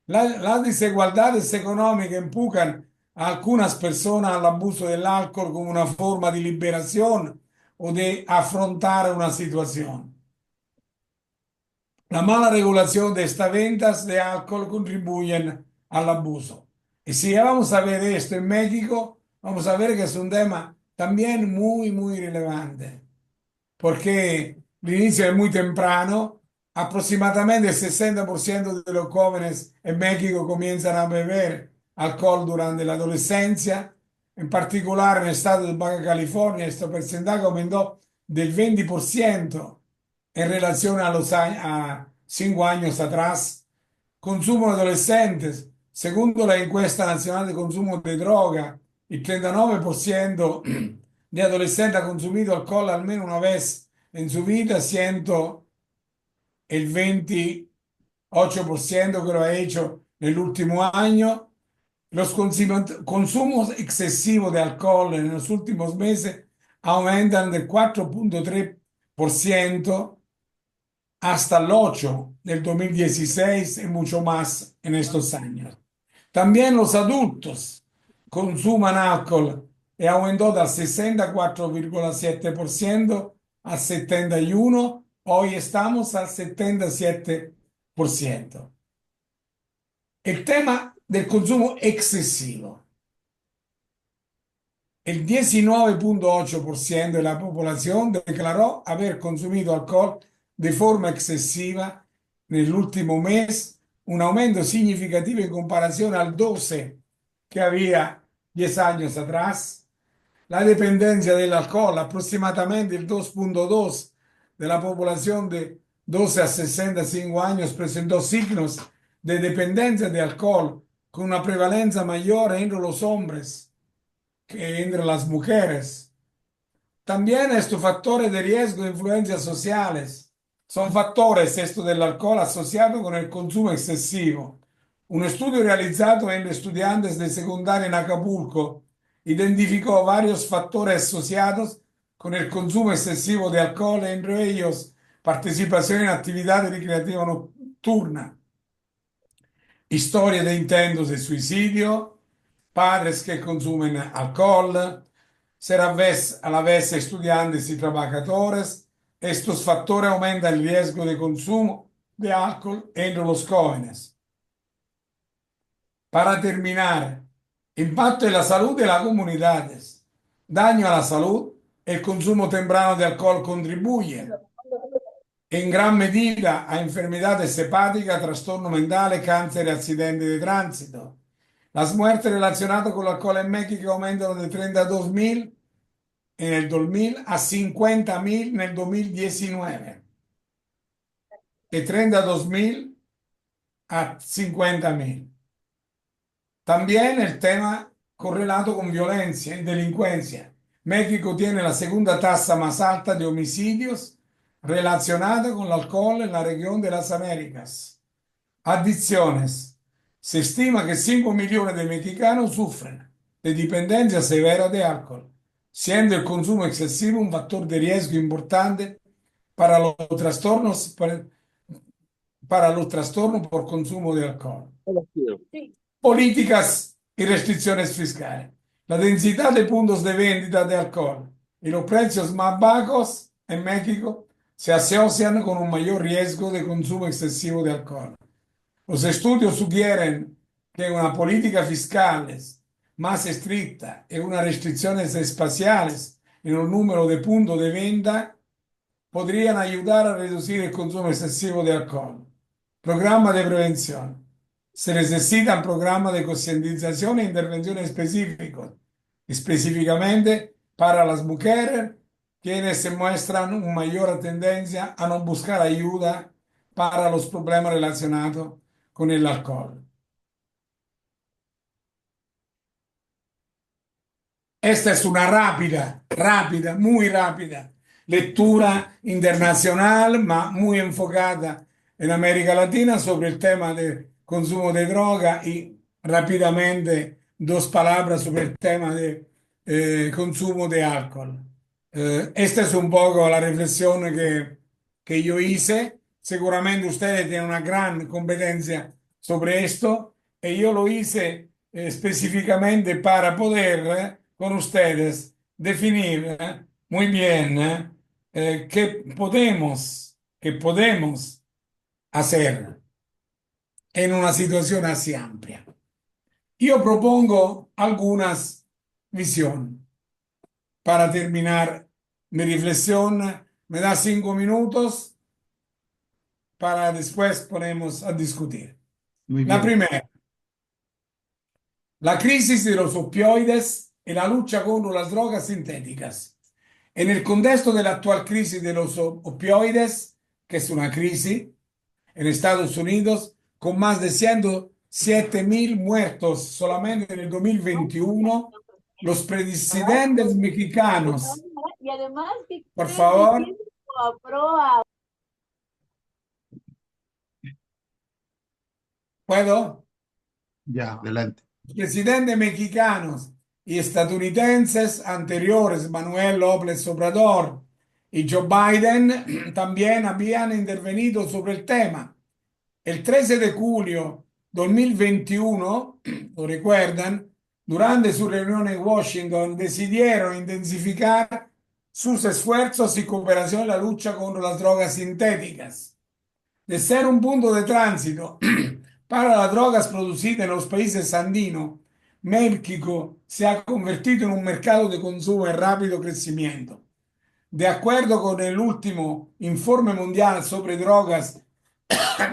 Las desigualdades económicas empujan a algunas personas al abuso del alcohol como una forma de liberación o de afrontar una situación. La mala regulación de estas ventas de alcohol contribuyen al abuso. Y si vamos a ver esto en México, vamos a ver que es un tema también muy, muy relevante porque el inicio es muy temprano. Aproximadamente el 60% de los jóvenes en México comienzan a beber alcohol durante la adolescencia. En particular, en el estado de Baja California, este porcentaje aumentó del 20% en relación a 5 años atrás. Consumo de adolescentes. Según la encuesta nacional de consumo de droga, el 39% de adolescentes ha consumido alcohol al menos una vez en su vida, siendo el 28% que lo ha hecho en el último año. Los consumos excesivos de alcohol en los últimos meses aumentan del 4,3% hasta el 8% del 2016 y mucho más en estos años. También los adultos consuman alcohol y aumentó del 64,7% al 71%. Hoy estamos al 77%. El tema del consumo excesivo. El 19.8% de la población declaró haber consumido alcohol de forma excesiva nell'ultimo mes, un aumento significativo en comparación al 12 que había 10 años atrás. La dependencia del alcohol, aproximadamente el 2.2 de la población de 12 a 65 años presentó signos de dependencia de alcohol con una prevalencia mayor entre los hombres que entre las mujeres. También estos factores de riesgo e influencias sociales. Son factores, esto del alcohol, asociado con el consumo excesivo. Un estudio realizzato entre estudiantes de secundaria en Acapulco identificó varios factores asociados con el consumo excesivo de alcohol, entre ellos participación en actividades recreativas nocturnas, historia de intentos de suicidio, padres que consumen alcohol, ser a la vez estudiantes y trabajadores. Estos factores aumentan el riesgo de consumo de alcohol entre los jóvenes. Para terminar, impacto en la salud de las comunidades. Daño a la salud. El consumo temprano de alcohol contribuye en gran medida a enfermedades hepáticas, trastorno mentales, cáncer y accidentes de tránsito. Las muertes relacionadas con el alcohol en México aumentan de 32.000 en el 2000 a 50.000 en el 2019. De 32.000 a 50.000. También el tema correlato con violencia y delincuencia. México tiene la segunda tasa más alta de homicidios relacionada con el alcohol en la región de las Américas. Adicciones. Se estima que 5 millones de mexicanos sufren de dependencia severa de alcohol, siendo el consumo excesivo un factor de riesgo importante para los trastornos, para los trastornos por consumo de alcohol. Políticas y restricciones fiscales. La densidad de puntos de venta de alcohol y los precios más bajos en México se asocian con un mayor riesgo de consumo excesivo de alcohol. Los estudios sugieren que una política fiscal más estricta y unas restricciones espaciales en el número de puntos de venta podrían ayudar a reducir el consumo excesivo de alcohol. Programa de prevención. Se necesitan programas de concientización e intervenciones específicos, específicamente para las mujeres, quienes se muestran una mayor tendencia a no buscar ayuda para los problemas relacionados con el alcohol. Esta es una rápida, muy rápida lectura internacional, ma muy enfocada en América Latina sobre el tema del consumo de droga y rápidamente dos palabras sobre el tema de consumo de alcohol. Esta es un poco la reflexión que yo hice. Seguramente ustedes tienen una gran competencia sobre esto y yo lo hice específicamente para poder con ustedes definir muy bien qué podemos hacer en una situación así amplia. Yo propongo algunas visiones para terminar mi reflexión. Me da 5 minutos para después ponemos a discutir. Muy La bien. primera, la crisis de los opioides y la lucha contra las drogas sintéticas. En el contexto de la actual crisis de los opioides, que es una crisis en Estados Unidos, con más de 107.000 muertos solamente en el 2021, los presidentes mexicanos, y además que por favor, ¿puedo? Ya, adelante. Los presidentes mexicanos y estadounidenses anteriores, Manuel López Obrador y Joe Biden, también habían intervenido sobre el tema. El 13 de julio 2021, lo recuerdan, durante su reunión en Washington, decidieron intensificar sus esfuerzos y cooperación en la lucha contra las drogas sintéticas. De ser un punto de tránsito Para las drogas producidas en los países andinos, México se ha convertido en un mercado de consumo en rápido crecimiento. De acuerdo con el último informe mundial sobre drogas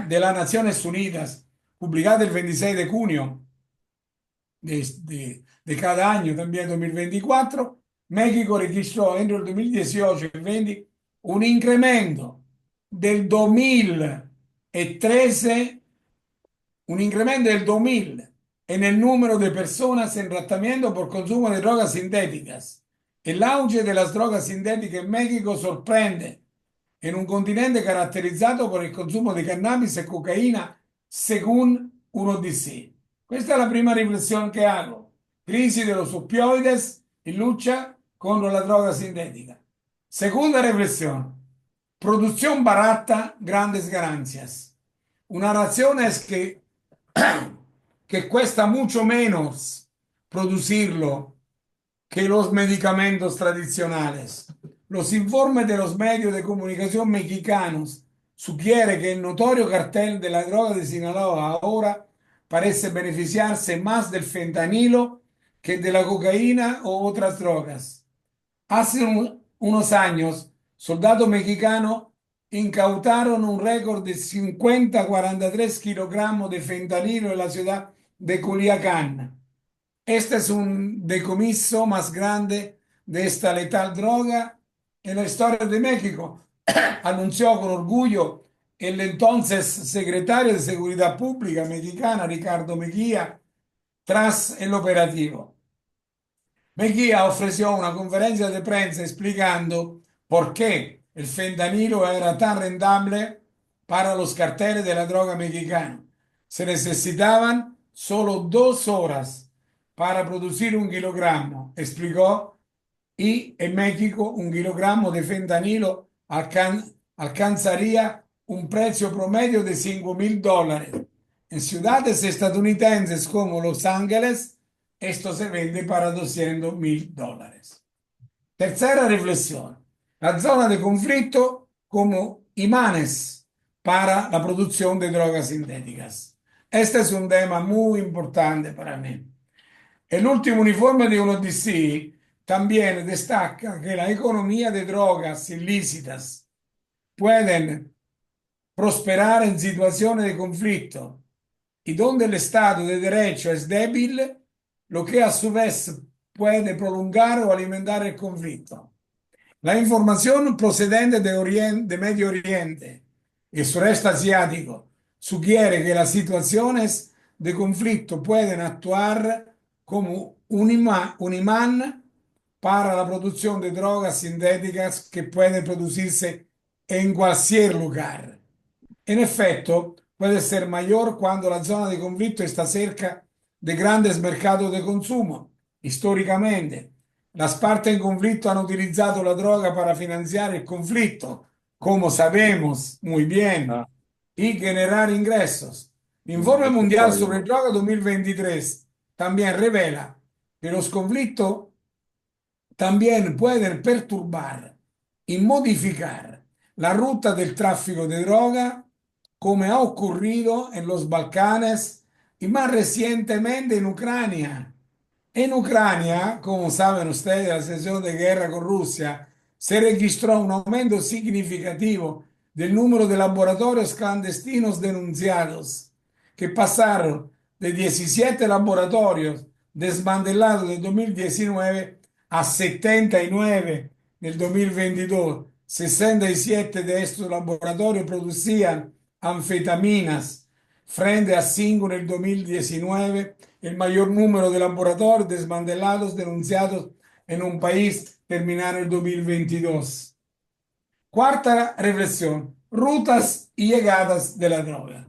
de las Naciones Unidas, publicado el 26 de junio de cada año, también 2024, México registró entre el 2018 y el 2020 un incremento del 2013, un incremento del 2000 en el número de personas en tratamiento por consumo de drogas sintéticas. El auge de las drogas sintéticas en México sorprende en un continente caratterizzato por il consumo di cannabis e cocaína, según un ODC. Questa è la prima riflessione che hago. Crisi de los opioides y lucha contra la droga sintética. Segunda reflexión. Producción barata, grandes ganancias. Una razón es que cuesta mucho menos producirlo que los medicamentos tradicionales. Los informes de los medios de comunicación mexicanos sugieren que el notorio cartel de la droga de Sinaloa ahora parece beneficiarse más del fentanilo que de la cocaína o otras drogas. Hace unos años, soldados mexicanos incautaron un récord de 50,43 kilogramos de fentanilo en la ciudad de Culiacán. Este es un decomiso más grande de esta letal droga en la historia de México, anunció con orgullo el entonces secretario de Seguridad Pública mexicana, Ricardo Mejía, tras el operativo. Mejía ofreció una conferencia de prensa explicando por qué el fentanilo era tan rentable para los carteles de la droga mexicana. Se necesitaban solo 2 horas para producir 1 kilogramo, explicó, y en México 1 kilogramo de fentanilo alcanzaría un precio promedio de $5,000. En ciudades estadounidenses como Los Ángeles, esto se vende para $200,000. Tercera reflexión. La zona de conflicto como imanes para la producción de drogas sintéticas. Este es un tema muy importante para mí. El último informe de UNODC también destaca que la economía de drogas ilícitas pueden prosperar en situaciones de conflicto y donde el Estado de Derecho es débil, lo que a su vez puede prolongar o alimentar el conflicto. La información procedente de Medio Oriente y sureste asiático sugiere que las situaciones de conflicto pueden actuar como un imán para la producción de drogas sintéticas que pueden producirse en cualquier lugar. En efecto, puede ser mayor cuando la zona de conflicto está cerca de grandes mercados de consumo. Históricamente, las partes en conflicto han utilizado la droga para financiar el conflicto, como sabemos muy bien, y generar ingresos. El Informe Mundial sobre Droga 2023 también revela que los conflictos también pueden perturbar y modificar la ruta del tráfico de droga, como ha ocurrido en los Balcanes y más recientemente en Ucrania. En Ucrania, como saben ustedes, la situación de guerra con Rusia, se registró un aumento significativo del número de laboratorios clandestinos denunciados, que pasaron de 17 laboratorios desmantelados en 2019 a 79 nel 2022. 67 de estos laboratorios producían anfetaminas, frente a 5 nel 2019, el mayor número de laboratorios desmantelados denunciados en un país terminaron en el 2022. Cuarta reflexión, rutas y llegadas de la droga.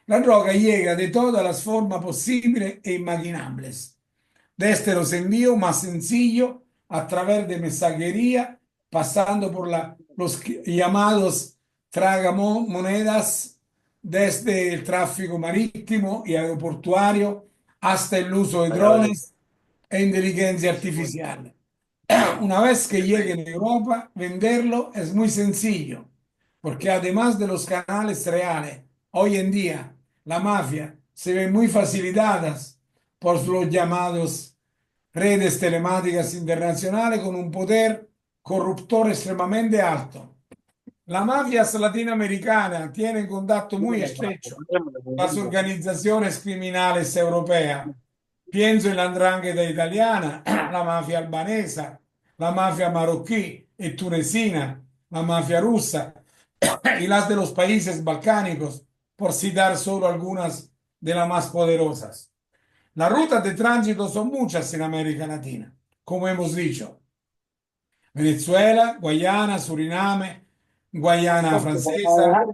La droga llega de todas las formas posibles e imaginables. Desde los envíos más sencillos a través de mensajería, pasando por los llamados tragamonedas, desde el tráfico marítimo y aeroportuario hasta el uso de drones e inteligencia artificial. Una vez que llegue en Europa, venderlo es muy sencillo, porque además de los canales reales, hoy en día la mafia se ve muy facilitadas por los llamados redes telemáticas internacionales con un poder corruptor extremadamente alto. La mafia latinoamericana tiene un contacto muy estrecho con las organizaciones criminales europeas. Pienso en la 'ndrangheta italiana, la mafia albanesa, la mafia marroquí y tunecina, la mafia rusa y las de los países balcánicos, por citar solo algunas de las más poderosas. Las rutas de tránsito son muchas en América Latina, como hemos dicho. Venezuela, Guayana, Suriname, Guayana francesa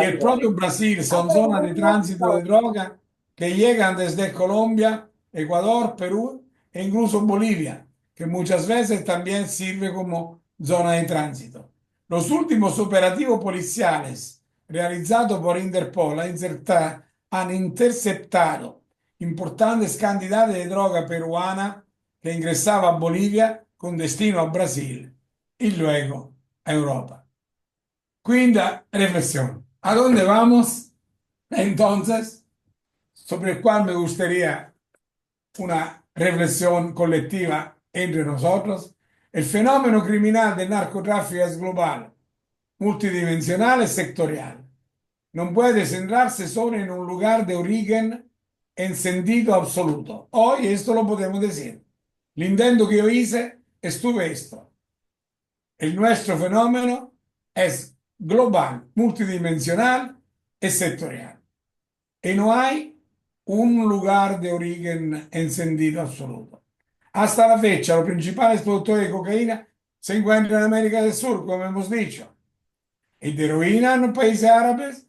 y el propio Brasil son zonas de tránsito de droga que llegan desde Colombia, Ecuador, Perú e incluso Bolivia, que muchas veces también sirve como zona de tránsito. Los últimos operativos policiales realizados por Interpol han interceptado importantes cantidades de droga peruana que ingresaba a Bolivia con destino a Brasil y luego a Europa. Quinta reflexión. ¿A dónde vamos? Entonces, sobre el cual me gustaría una reflexión colectiva entre nosotros. El fenómeno criminal del narcotráfico es global, multidimensional y sectorial. No puede centrarse solo en un lugar de origen en sentido absoluto. Hoy esto lo podemos decir. El intento que yo hice estuve esto. El nuestro fenómeno es global, multidimensional y sectorial. Y no hay un lugar de origen en sentido absoluto. Hasta la fecha, los principales productores de cocaína se encuentran en América del Sur, como hemos dicho, y de heroína en los países árabes,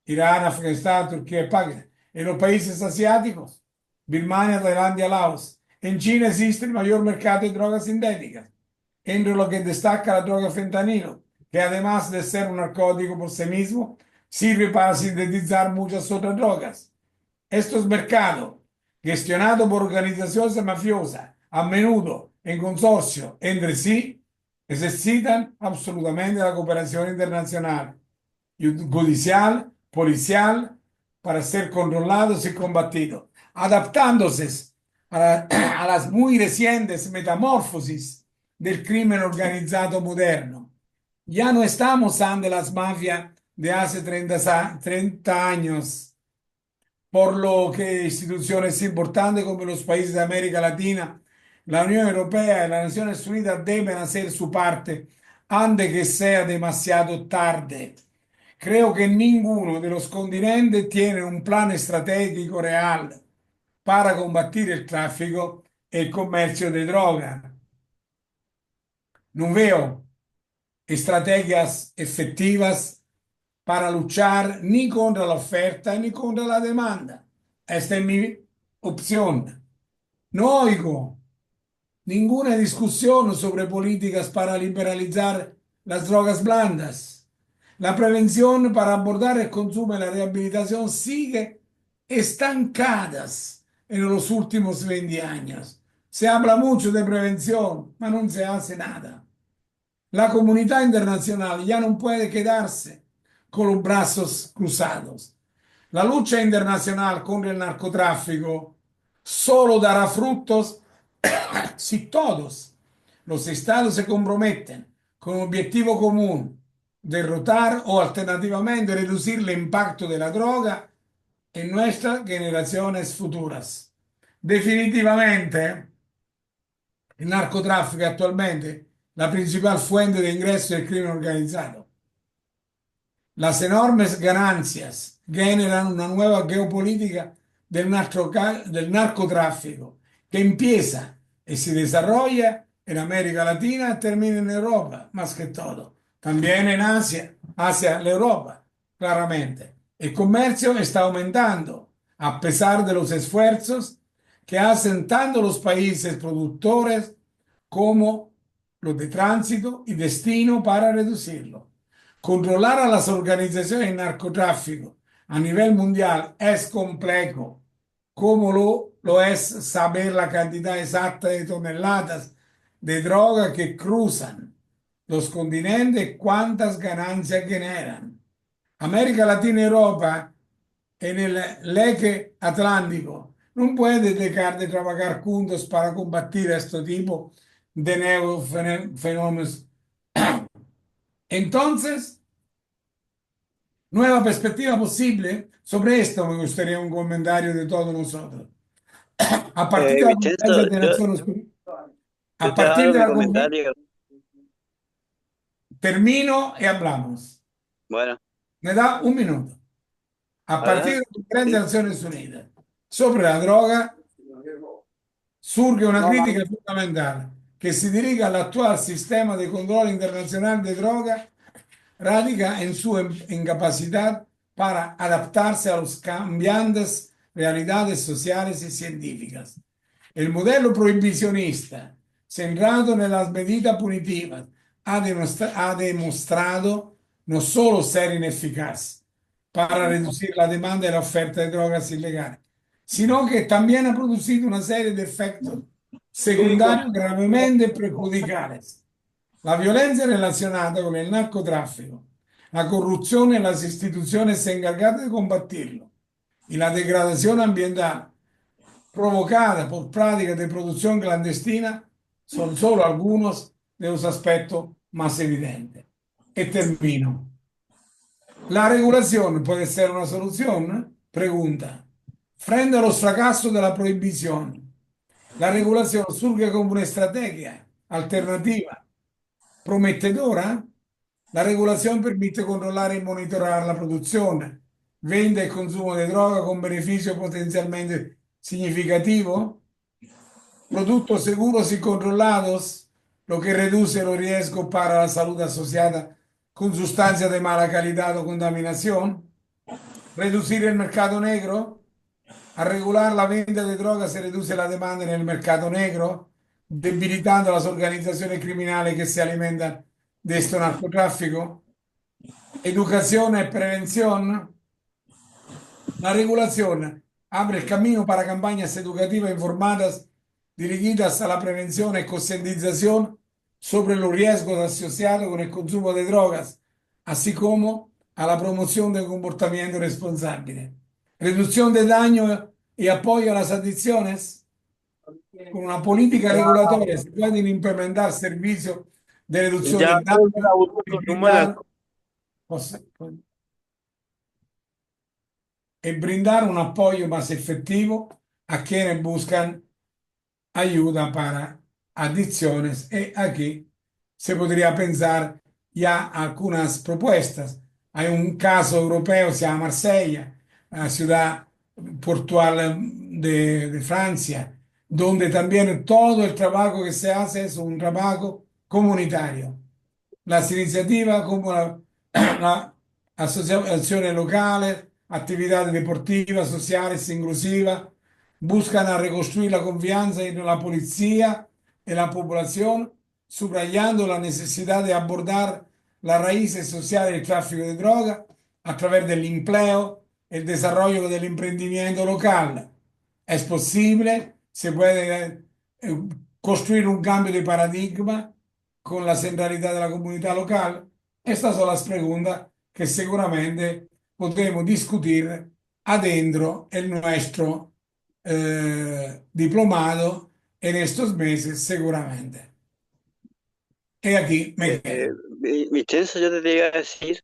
Irán, Afganistán, Turquía y Pakistán. En los países asiáticos, Birmania, Tailandia, Laos. En China existe el mayor mercado de drogas sintéticas, entre lo que destaca la droga fentanilo, que además de ser un narcótico por sí mismo, sirve para sintetizar muchas otras drogas. Estos mercados, gestionados por organizaciones mafiosas, a menudo en consorcio entre sí, necesitan absolutamente la cooperación internacional, judicial, policial, para ser controlados y combatidos, adaptándose a las muy recientes metamorfosis del crimen organizado moderno. Ya no estamos ante las mafias de hace 30 años, por lo que instituciones importantes como los países de América Latina, la Unión Europea y las Naciones Unidas deben hacer su parte antes que sea demasiado tarde. Creo que ninguno de los continentes tiene un plan estratégico real para combatir el tráfico y el comercio de droga. No veo estrategias efectivas para luchar ni contra la oferta ni contra la demanda. Esta es mi opción. No oigo ninguna discusión sobre políticas para liberalizar las drogas blandas. La prevención para abordar el consumo y la rehabilitación sigue estancadas en los últimos 20 años. Se habla mucho de prevención, pero no se hace nada. La comunidad internacional ya no puede quedarse con los brazos cruzados. La lucha internacional contra el narcotráfico solo dará frutos si todos los estados se comprometen con un objetivo común, derrotar o alternativamente reducir el impacto de la droga en nuestras generaciones futuras. Definitivamente, el narcotráfico es actualmente la principal fuente de ingreso del crimen organizado. Las enormes ganancias generan una nueva geopolítica del narcotráfico que empieza y se desarrolla en América Latina, termina en Europa, más que todo. También en Asia, hacia la Europa, claramente. El comercio está aumentando a pesar de los esfuerzos que hacen tanto los países productores como los de tránsito y destino para reducirlo. Controlar a las organizaciones de narcotráfico a nivel mundial es complejo, como lo es saber la cantidad exacta de toneladas de droga que cruzan los continentes, cuántas ganancias generan. América Latina y Europa en el leque atlántico. No puede dejar de trabajar juntos para combatir este tipo de nuevos fenómenos. Entonces, nueva perspectiva posible. Sobre esto me gustaría un comentario de todos nosotros. A partir de la Vincenzo, Conferencia de Naciones Unidas, yo a te voy a partir dar de un la conferencia, comentario. termino y hablamos. Bueno, Me da un minuto. A partir de adelante. la Conferencia Sí. de Naciones Unidas sobre la droga, surge una crítica fundamental que se dirige al actual sistema de control internacional de droga, radica en su incapacidad para adaptarse a las cambiantes realidades sociales y científicas. El modelo prohibicionista, centrado en las medidas punitivas, ha demostrado no solo ser ineficaz para reducir la demanda y la oferta de drogas ilegales, sino que también ha producido una serie de efectos secundarios gravemente perjudiciales. La violencia relacionada con el narcotráfico, la corrupción en las instituciones encargadas de combatirlo y la degradación ambiental provocada por prácticas de producción clandestina son solo algunos de los aspectos más evidentes. Y termino. ¿La regulación puede ser una solución? Pregunta. Frente a los fracasos de la prohibición, la regulación surge como una estrategia alternativa prometedora. La regulación permite controlar y monitorar la producción, venta y consumo de droga con beneficio potencialmente significativo, productos seguros y controlados, lo que reduce los riesgos para la salud asociada con sustancias de mala calidad o contaminación, reducir el mercado negro. A regular la venta de drogas se reduce la demanda en el mercado negro, debilitando las organizaciones criminales que se alimentan de este narcotráfico. Educación y prevención. La regulación abre el camino para campañas educativas informadas dirigidas a la prevención y concientización sobre los riesgos asociados con el consumo de drogas, así como a la promoción del comportamiento responsable. Reducción de daño y apoyo a las adicciones. Con una política regulatoria se pueden implementar servicios de reducción Ya del daño y brindar, un apoyo más efectivo a quienes buscan ayuda para adicciones. Y aquí se podría pensar ya algunas propuestas. Hay un caso europeo, se llama Marsella, la ciudad portuaria de Francia, donde también todo el trabajo que se hace es un trabajo comunitario. Las iniciativas como la asociaciones locales, actividades deportivas, sociales, inclusivas, buscan a reconstruir la confianza en la policía y la población, subrayando la necesidad de abordar las raíces sociales del tráfico de droga a través del empleo, el desarrollo del emprendimiento local. Es posible, se puede construir un cambio de paradigma con la centralidad de la comunidad local. Estas son las preguntas que seguramente podremos discutir adentro en nuestro diplomado en estos meses seguramente. Y aquí me quedo. Vincenzo, yo te iba a decir